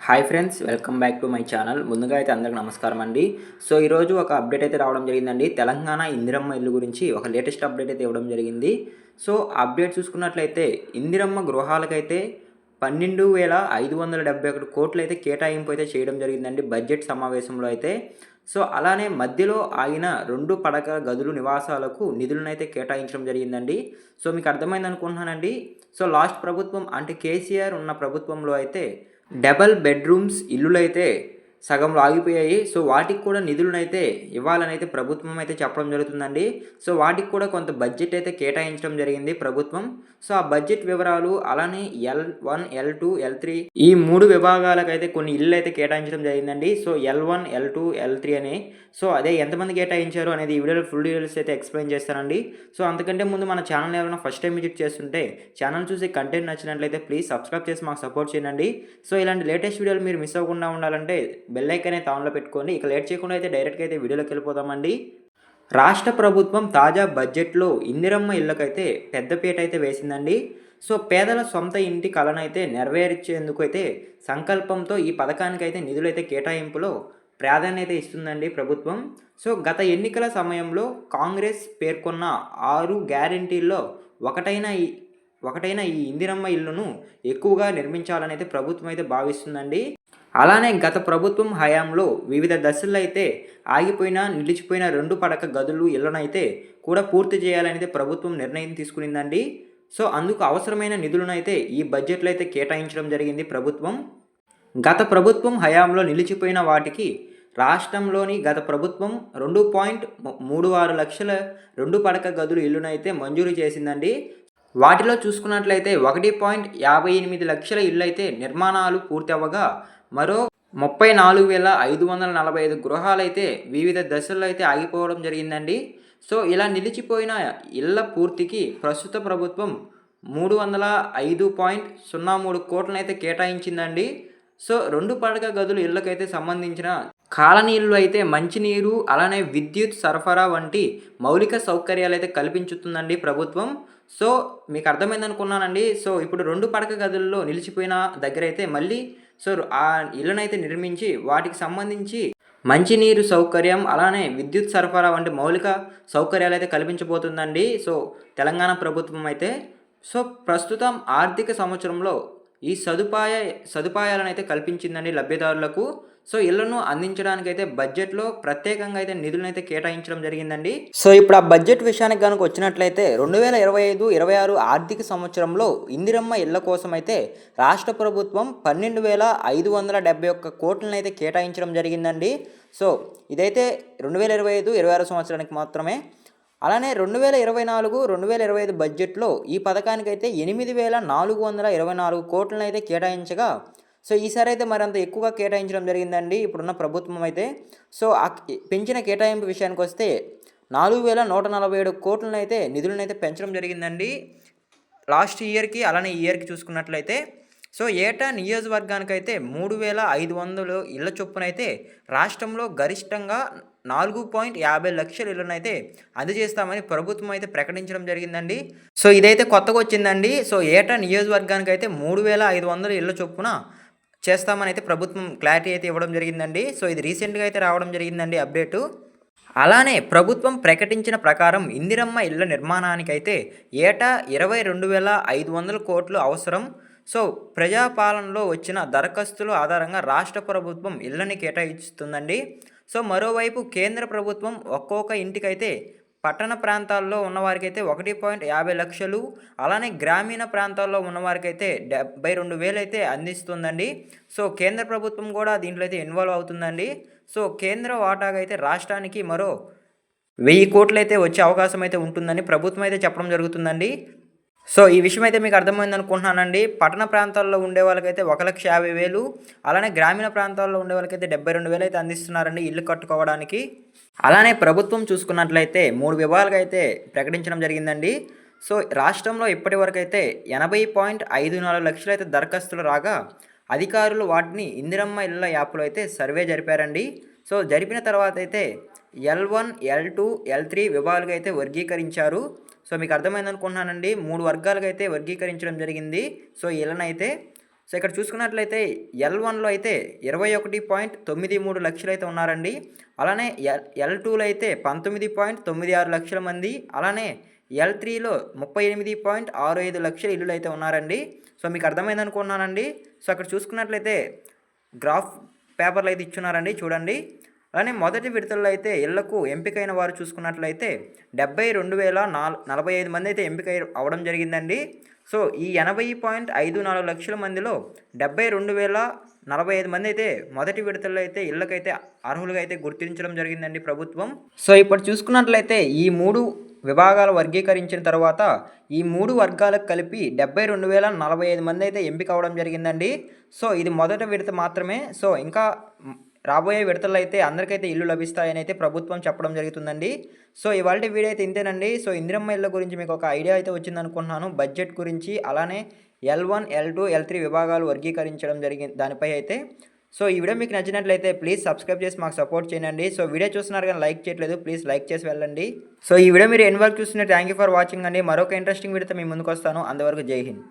Hi friends, welcome back to my channel. ముందుగా అయితే అందరికి నమస్కారం అండి. సో ఈరోజు ఒక అప్డేట్ అయితే రావడం జరిగిందండి. తెలంగాణ ఇందిరమ్మ ఇల్లు గురించి ఒక లేటెస్ట్ అప్డేట్ అయితే ఇవ్వడం జరిగింది. సో అప్డేట్ చూసుకున్నట్లయితే ఇందిరమ్మ గృహాలకైతే 12,571 కోట్లు అయితే కేటాయింపు అయితే చేయడం జరిగిందండి బడ్జెట్ సమావేశంలో అయితే. సో అలానే మధ్యలో ఆగిన 2 పడక గదులు నివాసాలకు నిధులనైతే కేటాయించడం జరిగిందండి. సో మీకు అర్థమైంది అనుకుంటున్నానండి. సో లాస్ట్ ప్రభుత్వం అంటే కేసీఆర్ ఉన్న ప్రభుత్వంలో అయితే డబల్ బెడ్రూమ్స్ ఇల్లులైతే సగంలో ఆగిపోయాయి. సో వాటికి కూడా నిధులనైతే ఇవ్వాలనైతే ప్రభుత్వం అయితే చెప్పడం జరుగుతుందండి. సో వాటికి కూడా కొంత బడ్జెట్ అయితే కేటాయించడం జరిగింది ప్రభుత్వం. సో ఆ బడ్జెట్ వివరాలు అలానే L1, L2, L3 ఈ 3 విభాగాలకైతే కొన్ని ఇల్లు అయితే కేటాయించడం జరిగిందండి. సో L1, L2, L3 అని. సో అదే ఎంతమంది కేటాయించారు అనేది ఈ వీడియోలో ఫుల్ డీటెయిల్స్ అయితే ఎక్స్ప్లెయిన్ చేస్తానండి. సో అంతకంటే ముందు మన ఛానల్ ఎవరైనా ఫస్ట్ టైం విజిట్ చేస్తుంటే ఛానల్ చూసి కంటెంట్ నచ్చినట్లయితే ప్లీజ్ సబ్స్క్రైబ్ చేసి మాకు సపోర్ట్ చేయండి. సో ఇలాంటి లేటెస్ట్ వీడియోలు మీరు మిస్ అవ్వకుండా ఉండాలంటే బెల్ ఐకాన్ అయితే ఆన్లో పెట్టుకోండి. ఇక లేట్ చేయకుండా అయితే డైరెక్ట్గా అయితే వీడియోలోకి వెళ్ళిపోదామండి. రాష్ట్ర ప్రభుత్వం తాజా బడ్జెట్లో ఇందిరమ్మ ఇళ్ళకైతే పెద్దపీట అయితే వేసిందండి. సో పేదల సొంత ఇంటి కలనైతే నెరవేర్చేందుకు అయితే సంకల్పంతో ఈ పథకానికైతే నిధులైతే కేటాయింపులో ప్రాధాన్యత ఇస్తుందండి ప్రభుత్వం. సో గత ఎన్నికల సమయంలో కాంగ్రెస్ పేర్కొన్న 6 గ్యారెంటీల్లో ఒకటైన ఈ ఇందిరమ్మ ఇల్లును ఎక్కువగా నిర్మించాలని అయితే ప్రభుత్వం అయితే భావిస్తుందండి. అలానే గత ప్రభుత్వం హయాంలో వివిధ దశల్లో అయితే నిలిచిపోయిన 2 పడక గదులు ఇళ్లనైతే కూడా పూర్తి చేయాలనైతే ప్రభుత్వం నిర్ణయం తీసుకునిందండి. సో అందుకు అవసరమైన నిధులనైతే ఈ బడ్జెట్లో అయితే కేటాయించడం జరిగింది ప్రభుత్వం. గత ప్రభుత్వం హయాంలో నిలిచిపోయిన వాటికి రాష్ట్రంలోని గత ప్రభుత్వం 2.36 లక్షల 2 పడక గదులు ఇల్లునైతే మంజూరు చేసిందండి. వాటిలో చూసుకున్నట్లయితే 1.58 లక్షల ఇళ్ళు అయితే నిర్మాణాలు పూర్తి అవ్వగా మరో 34,545 గృహాలైతే వివిధ దశల్లో అయితే ఆగిపోవడం జరిగిందండి. సో ఇలా నిలిచిపోయిన ఇళ్ల పూర్తికి ప్రస్తుత ప్రభుత్వం 305.03 కోట్లనైతే కేటాయించిందండి. సో 2 పడక గదులు ఇళ్లకైతే సంబంధించిన కాలనీలు అయితే మంచినీరు అలానే విద్యుత్ సరఫరా వంటి మౌలిక సౌకర్యాలు అయితే కల్పించుతుందండి ప్రభుత్వం. సో మీకు అర్థమైంది అనుకున్నానండి. సో ఇప్పుడు 2 పడక గదుల్లో నిలిచిపోయిన దగ్గర అయితే మళ్ళీ ఆ ఇళ్ళనైతే నిర్మించి వాటికి సంబంధించి మంచినీరు సౌకర్యం అలానే విద్యుత్ సరఫరా వంటి మౌలిక సౌకర్యాలు అయితే కల్పించబోతుందండి. సో తెలంగాణ ప్రభుత్వం అయితే ప్రస్తుతం ఆర్థిక సంవత్సరంలో ఈ సదుపాయాలను అయితే కల్పించిందండి లబ్ధిదారులకు. సో ఇళ్లను అందించడానికి అయితే బడ్జెట్లో ప్రత్యేకంగా అయితే నిధులను అయితే కేటాయించడం జరిగిందండి. సో ఇప్పుడు ఆ బడ్జెట్ విషయానికి కనుక వచ్చినట్లయితే 2025-26 ఆర్థిక సంవత్సరంలో ఇందిరమ్మ ఇళ్ల కోసం అయితే రాష్ట్ర ప్రభుత్వం 12,571 కోట్లను అయితే కేటాయించడం జరిగిందండి. సో ఇదైతే 2025-26 సంవత్సరానికి మాత్రమే. అలానే 2024-2025 బడ్జెట్లో ఈ పథకానికైతే 8,424 కోట్లను అయితే కేటాయించగా సో ఈసారి అయితే మరింత ఎక్కువగా కేటాయించడం జరిగిందండి ఇప్పుడున్న ప్రభుత్వం అయితే. సో పెంచిన కేటాయింపు విషయానికి వస్తే 4,147 కోట్లను అయితే నిధులను అయితే పెంచడం జరిగిందండి లాస్ట్ ఇయర్కి అలానే ఈ ఇయర్కి చూసుకున్నట్లయితే. సో ఏటా నియోజకవర్గానికైతే 3,500 ఇళ్ల చొప్పునైతే రాష్ట్రంలో గరిష్టంగా 4.50 లక్షల ఇళ్లనైతే అందజేస్తామని ప్రభుత్వం అయితే ప్రకటించడం జరిగిందండి. సో ఇదైతే కొత్తగా వచ్చిందండి. సో ఏటా నియోజకవర్గానికి అయితే 3,500 ఇళ్ల చొప్పున చేస్తామని అయితే ప్రభుత్వం క్లారిటీ అయితే ఇవ్వడం జరిగిందండి. సో ఇది రీసెంట్గా అయితే రావడం జరిగిందండి అప్డేటు. అలానే ప్రభుత్వం ప్రకటించిన ప్రకారం ఇందిరమ్మ ఇళ్ల నిర్మాణానికైతే ఏటా 22,500 కోట్లు అవసరం. సో ప్రజాపాలనలో వచ్చిన దరఖాస్తుల ఆధారంగా రాష్ట్ర ప్రభుత్వం ఇళ్లని కేటాయిస్తుందండి. సో మరోవైపు కేంద్ర ప్రభుత్వం ఒక్కొక్క ఇంటికైతే పట్టణ ప్రాంతాల్లో ఉన్నవారికి అయితే 1.50 లక్షలు అలానే గ్రామీణ ప్రాంతాల్లో ఉన్నవారికి అయితే 72,000 అయితే అందిస్తుందండి. సో కేంద్ర ప్రభుత్వం కూడా దీంట్లో అయితే ఇన్వాల్వ్ అవుతుందండి. సో కేంద్ర వాటాగా అయితే రాష్ట్రానికి మరో 1,000 కోట్లు అయితే వచ్చే అవకాశం అయితే ఉంటుందని ప్రభుత్వం అయితే చెప్పడం జరుగుతుందండి. సో ఈ విషయం అయితే మీకు అర్థమైంది అనుకుంటున్నానండి. పట్టణ ప్రాంతాల్లో ఉండే వాళ్ళకైతే 1,50,000 అలానే గ్రామీణ ప్రాంతాల్లో ఉండే వాళ్ళకైతే 72,000 అయితే అందిస్తున్నారండి ఇల్లు కట్టుకోవడానికి. అలానే ప్రభుత్వం చూసుకున్నట్లయితే 3 విభాగాలుగా అయితే ప్రకటించడం జరిగిందండి. సో రాష్ట్రంలో ఇప్పటి వరకు అయితే 80.54 లక్షలు అయితే దరఖాస్తులు రాగా అధికారులు వాటిని ఇందిరమ్మ ఇళ్ళ యాప్లో అయితే సర్వే జరిపారండి. సో జరిపిన తర్వాత అయితే L1, L2, L3 విభాగాలుగా అయితే వర్గీకరించారు. సో మీకు అర్థమైంది అనుకుంటున్నానండి. 3 వర్గాలుగా అయితే వర్గీకరించడం జరిగింది. సో ఇళ్ళనైతే సో ఇక్కడ చూసుకున్నట్లయితే L1లో అయితే 21.93 లక్షలు అయితే ఉన్నారండి. అలానే L2లో అయితే 19.96 లక్షల మంది, అలానే L3లో 38.65 లక్షల ఇల్లులు అయితే ఉన్నారండి. సో మీకు అర్థమైంది అనుకుంటున్నానండి. సో అక్కడ చూసుకున్నట్లయితే గ్రాఫ్ పేపర్లు అయితే ఇచ్చున్నారండి చూడండి. అలానే మొదటి విడతల్లో అయితే ఇళ్లకు ఎంపికైన వారు చూసుకున్నట్లయితే 72,045 మంది అయితే ఎంపిక అవ్వడం జరిగిందండి. సో ఈ 80.54 లక్షల మందిలో 72,045 మంది అయితే మొదటి విడతల్లో అయితే ఇళ్ళకైతే అర్హులుగా అయితే గుర్తించడం జరిగిందండి ప్రభుత్వం. సో ఇప్పుడు చూసుకున్నట్లయితే ఈ 3 విభాగాలు వర్గీకరించిన తర్వాత ఈ 3 వర్గాలకు కలిపి 72,045 మంది అయితే ఎంపిక అవ్వడం జరిగిందండి. సో ఇది మొదటి విడత మాత్రమే. సో ఇంకా రాబోయే విడతల్లో అయితే అందరికైతే ఇల్లు లభిస్తాయని అయితే ప్రభుత్వం చెప్పడం జరుగుతుందండి. సో ఇవాల్టి వీడియో అయితే ఇంతేనండి. సో ఇందిరమ్మ ఇళ్ళ గురించి మీకు ఒక ఐడియా అయితే వచ్చింది అనుకుంటున్నాను. బడ్జెట్ గురించి, అలానే L1, L2, L3 విభాగాలు వర్గీకరించడం జరిగింది దానిపై అయితే. సో ఈ వీడియో మీకు నచ్చినట్లయితే ప్లీజ్ సబ్స్క్రైబ్ చేసి మాకు సపోర్ట్ చేయండి. సో వీడియో చూస్తున్నారు కానీ లైక్ చేయట్లేదు, ప్లీజ్ లైక్ చేసి వెళ్ళండి. సో ఈ వీడియో మీరు ఎన్ని వరకు చూస్తున్నారు, థ్యాంక్ యూ ఫర్ వాచింగ్ అండి. మరొక ఇంట్రెస్టింగ్ వీడియోతో మీ ముందుకు వస్తాను. అంతవరకు జై హింద్.